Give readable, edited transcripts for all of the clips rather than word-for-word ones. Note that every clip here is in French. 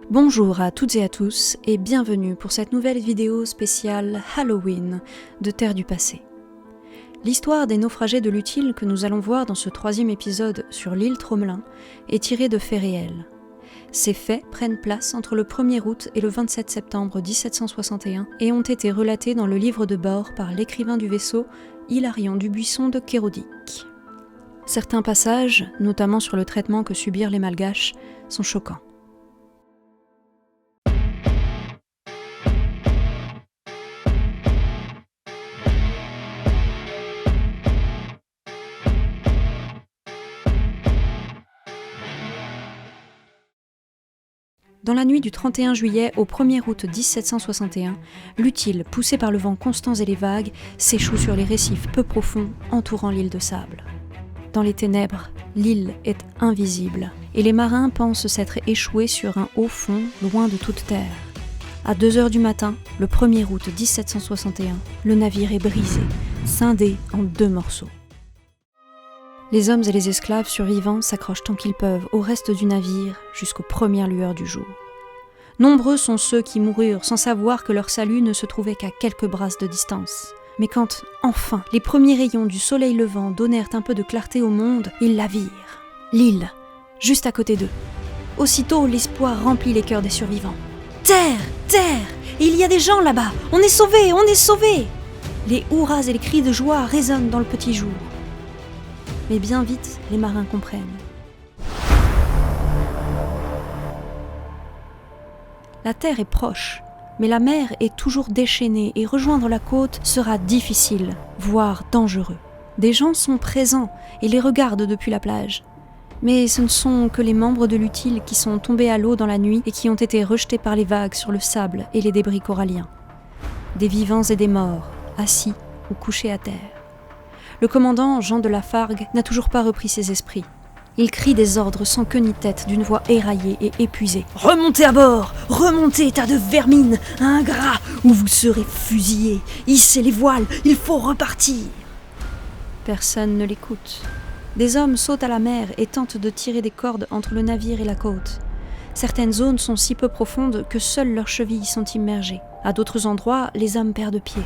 Bonjour à toutes et à tous et bienvenue pour cette nouvelle vidéo spéciale Halloween de Terre du Passé. L'histoire des naufragés de l'Utile que nous allons voir dans ce 3e épisode sur l'île Tromelin est tirée de faits réels. Ces faits prennent place entre le 1er août et le 27 septembre 1761 et ont été relatés dans le livre de bord par l'écrivain du vaisseau Hilarion du Buisson de Kérodic. Certains passages, notamment sur le traitement que subirent les Malgaches, sont choquants. Dans la nuit du 31 juillet au 1er août 1761, l'Utile, poussé par le vent constant et les vagues, s'échoue sur les récifs peu profonds entourant l'île de sable. Dans les ténèbres, l'île est invisible, et les marins pensent s'être échoués sur un haut fond, loin de toute terre. À 2h du matin, le 1er août 1761, le navire est brisé, scindé en 2 morceaux. Les hommes et les esclaves survivants s'accrochent tant qu'ils peuvent au reste du navire jusqu'aux premières lueurs du jour. Nombreux sont ceux qui moururent sans savoir que leur salut ne se trouvait qu'à quelques brasses de distance. Mais quand, enfin, les premiers rayons du soleil levant donnèrent un peu de clarté au monde, ils la virent. L'île, juste à côté d'eux. Aussitôt, l'espoir remplit les cœurs des survivants. « Terre! Terre! Il y a des gens là-bas! On est sauvés! On est sauvés !» Les hurrahs et les cris de joie résonnent dans le petit jour. Mais bien vite, les marins comprennent. La terre est proche, mais la mer est toujours déchaînée et rejoindre la côte sera difficile, voire dangereux. Des gens sont présents et les regardent depuis la plage. Mais ce ne sont que les membres de l'Utile qui sont tombés à l'eau dans la nuit et qui ont été rejetés par les vagues sur le sable et les débris coralliens. Des vivants et des morts, assis ou couchés à terre. Le commandant, Jean de Lafargue, n'a toujours pas repris ses esprits. Il crie des ordres sans queue ni tête, d'une voix éraillée et épuisée. « Remontez à bord! Remontez, tas de vermine! Ingrats! Ou vous serez fusillés! Hissez les voiles! Il faut repartir !» Personne ne l'écoute. Des hommes sautent à la mer et tentent de tirer des cordes entre le navire et la côte. Certaines zones sont si peu profondes que seules leurs chevilles sont immergées. À d'autres endroits, les hommes perdent pied.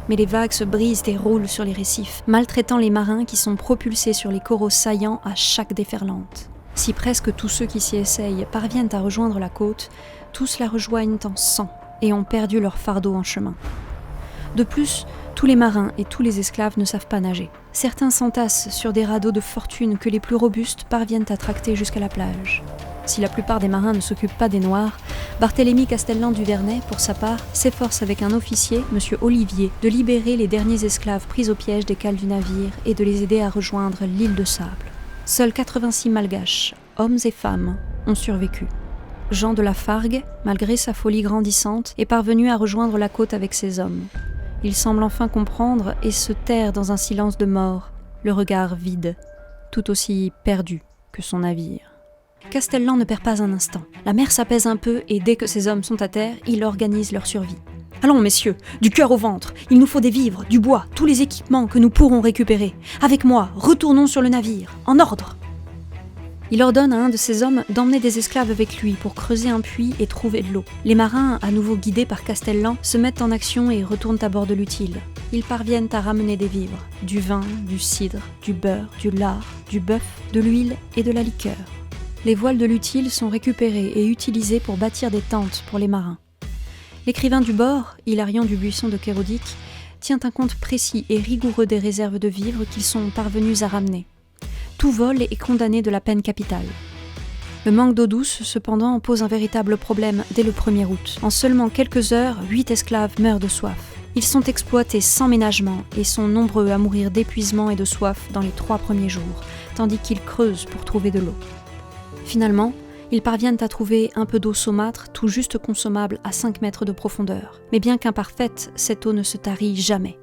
Mais les vagues se brisent et roulent sur les récifs, maltraitant les marins qui sont propulsés sur les coraux saillants à chaque déferlante. Si presque tous ceux qui s'y essayent parviennent à rejoindre la côte, tous la rejoignent en sang et ont perdu leur fardeau en chemin. De plus, tous les marins et tous les esclaves ne savent pas nager. Certains s'entassent sur des radeaux de fortune que les plus robustes parviennent à tracter jusqu'à la plage. Si la plupart des marins ne s'occupent pas des Noirs, Barthélemy Castellan du Vernet, pour sa part, s'efforce avec un officier, M. Olivier, de libérer les derniers esclaves pris au piège des cales du navire et de les aider à rejoindre l'île de sable. Seuls 86 Malgaches, hommes et femmes, ont survécu. Jean de Lafargue, malgré sa folie grandissante, est parvenu à rejoindre la côte avec ses hommes. Il semble enfin comprendre et se taire dans un silence de mort, le regard vide, tout aussi perdu que son navire. Castellan ne perd pas un instant. La mer s'apaise un peu et dès que ses hommes sont à terre, il organise leur survie. « Allons, messieurs, du cœur au ventre, il nous faut des vivres, du bois, tous les équipements que nous pourrons récupérer. Avec moi, retournons sur le navire, en ordre !» Il ordonne à un de ses hommes d'emmener des esclaves avec lui pour creuser un puits et trouver de l'eau. Les marins, à nouveau guidés par Castellan, se mettent en action et retournent à bord de l'Utile. Ils parviennent à ramener des vivres, du vin, du cidre, du beurre, du lard, du bœuf, de l'huile et de la liqueur. Les voiles de l'Utile sont récupérées et utilisées pour bâtir des tentes pour les marins. L'écrivain du bord, Hilarion du Buisson de Kérodic, tient un compte précis et rigoureux des réserves de vivres qu'ils sont parvenus à ramener. Tout vol est condamné de la peine capitale. Le manque d'eau douce, cependant, pose un véritable problème dès le 1er août. En seulement quelques heures, 8 esclaves meurent de soif. Ils sont exploités sans ménagement et sont nombreux à mourir d'épuisement et de soif dans les 3 premiers jours, tandis qu'ils creusent pour trouver de l'eau. Finalement, ils parviennent à trouver un peu d'eau saumâtre, tout juste consommable à 5 mètres de profondeur. Mais bien qu'imparfaite, cette eau ne se tarit jamais.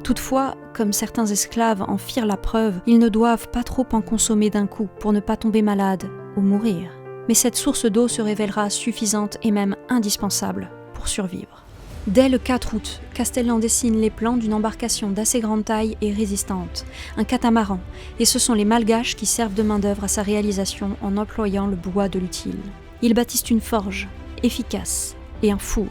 Toutefois, comme certains esclaves en firent la preuve, ils ne doivent pas trop en consommer d'un coup pour ne pas tomber malade ou mourir. Mais cette source d'eau se révélera suffisante et même indispensable pour survivre. Dès le 4 août, Castellan dessine les plans d'une embarcation d'assez grande taille et résistante, un catamaran, et ce sont les Malgaches qui servent de main-d'œuvre à sa réalisation en employant le bois de l'Utile. Ils bâtissent une forge, efficace et un four.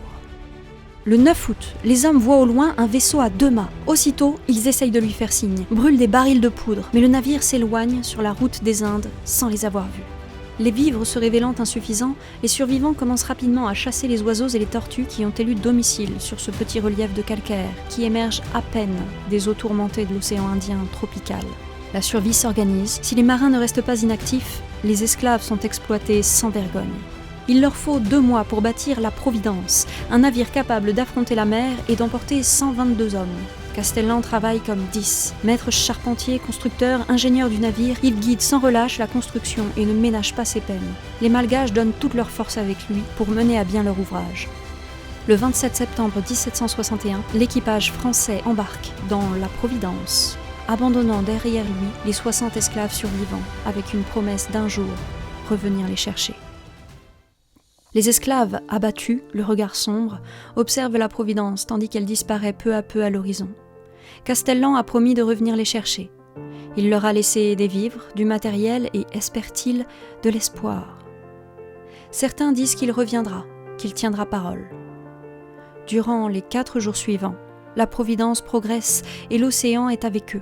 Le 9 août, les hommes voient au loin un vaisseau à 2 mâts. Aussitôt, ils essayent de lui faire signe, brûlent des barils de poudre, mais le navire s'éloigne sur la route des Indes sans les avoir vus. Les vivres se révélant insuffisants, les survivants commencent rapidement à chasser les oiseaux et les tortues qui ont élu domicile sur ce petit relief de calcaire qui émerge à peine des eaux tourmentées de l'océan Indien tropical. La survie s'organise. Si les marins ne restent pas inactifs, les esclaves sont exploités sans vergogne. Il leur faut 2 mois pour bâtir la Providence, un navire capable d'affronter la mer et d'emporter 122 hommes. Castellan travaille comme 10. Maître charpentier, constructeur, ingénieur du navire, il guide sans relâche la construction et ne ménage pas ses peines. Les Malgaches donnent toute leur force avec lui pour mener à bien leur ouvrage. Le 27 septembre 1761, l'équipage français embarque dans la Providence, abandonnant derrière lui les 60 esclaves survivants, avec une promesse d'un jour revenir les chercher. Les esclaves, abattus, le regard sombre, observent la Providence tandis qu'elle disparaît peu à peu à l'horizon. Castellan a promis de revenir les chercher. Il leur a laissé des vivres, du matériel et, espère-t-il, de l'espoir. Certains disent qu'il reviendra, qu'il tiendra parole. Durant les 4 jours suivants, la Providence progresse et l'océan est avec eux.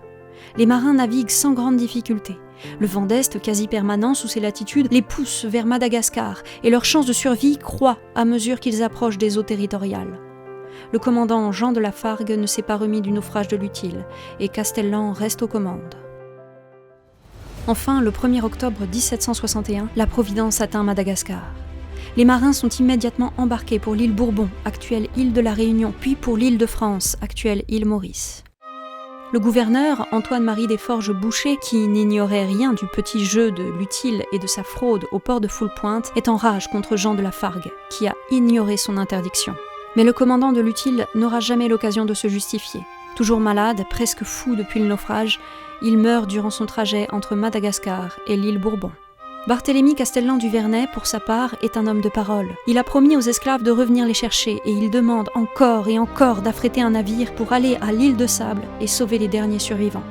Les marins naviguent sans grande difficulté. Le vent d'est, quasi permanent sous ces latitudes, les pousse vers Madagascar et leur chance de survie croît à mesure qu'ils approchent des eaux territoriales. Le commandant Jean de Lafargue ne s'est pas remis du naufrage de l'Utile et Castellan reste aux commandes. Enfin, le 1er octobre 1761, la Providence atteint Madagascar. Les marins sont immédiatement embarqués pour l'île Bourbon, actuelle île de la Réunion, puis pour l'île de France, actuelle île Maurice. Le gouverneur, Antoine-Marie Desforges-Boucher, qui n'ignorait rien du petit jeu de l'Utile et de sa fraude au port de Foulpointe, est en rage contre Jean de Lafargue, qui a ignoré son interdiction. Mais le commandant de l'Utile n'aura jamais l'occasion de se justifier. Toujours malade, presque fou depuis le naufrage, il meurt durant son trajet entre Madagascar et l'île Bourbon. Barthélemy Castellan du Vernet, pour sa part, est un homme de parole. Il a promis aux esclaves de revenir les chercher et il demande encore et encore d'affréter un navire pour aller à l'île de Sable et sauver les derniers survivants.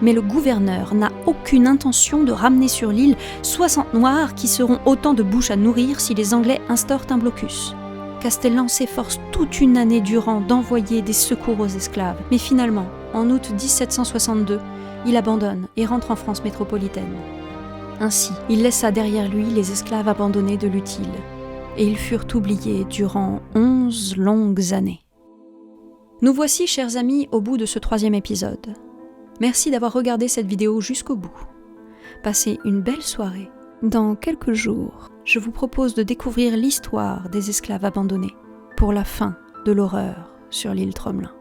Mais le gouverneur n'a aucune intention de ramener sur l'île 60 Noirs qui seront autant de bouches à nourrir si les Anglais instaurent un blocus. Castellan s'efforce toute une année durant d'envoyer des secours aux esclaves, mais finalement, en août 1762, il abandonne et rentre en France métropolitaine. Ainsi, il laissa derrière lui les esclaves abandonnés de l'Utile, et ils furent oubliés durant 11 longues années. Nous voici, chers amis, au bout de ce 3e épisode. Merci d'avoir regardé cette vidéo jusqu'au bout. Passez une belle soirée. Dans quelques jours, je vous propose de découvrir l'histoire des esclaves abandonnés pour la fin de l'horreur sur l'île Tromelin.